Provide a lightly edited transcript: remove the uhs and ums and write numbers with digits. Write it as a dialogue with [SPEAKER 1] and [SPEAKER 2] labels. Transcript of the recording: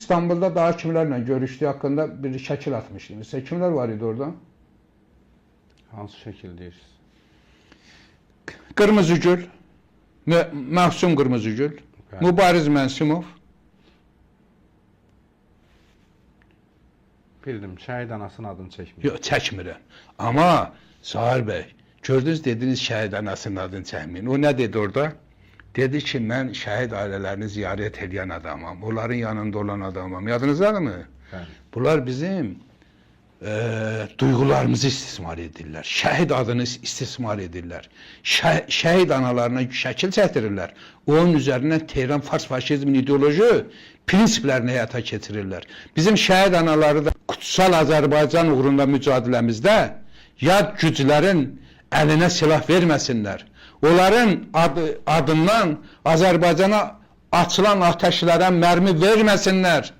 [SPEAKER 1] İstanbul'da daha kimlərlə görüşdüyü haqqında bir şəkil atmışdım. Sizə kimlər var idi orada?
[SPEAKER 2] Hansı şəkil deyirsiniz?
[SPEAKER 1] Qırmızıgül, Məhsum Qırmızıgül, Mübariz Mənsimov.
[SPEAKER 2] Bildim, şəhid anasının adını çəkmir.
[SPEAKER 1] Yox, çəkmirəm. Amma Zahir bəy, gördünüz, dediniz şəhid anasının adını çəkməyin. O nə dedi orada? Dedi ki, mən şəhid ailələrini ziyarət edən adamam, onların yanında olan adamam. Yadınızdadırmı?
[SPEAKER 2] Bəli.
[SPEAKER 1] Bunlar bizim duyğularımızı istismar edirlər. Şəhid adını istismar edirlər. Şəhid analarına şəkil çəkdirirlər. Onun üzərindən Tehran fars faşizmin ideoloji prinsiplərini həyata keçirirlər. Bizim şəhid anaları da kutsal Azərbaycan uğrunda mücadiləmizdə yad güclərin əlinə silah verməsinlər. Onların adından Azərbaycana açılan ateşlərə mərmi verməsinlər.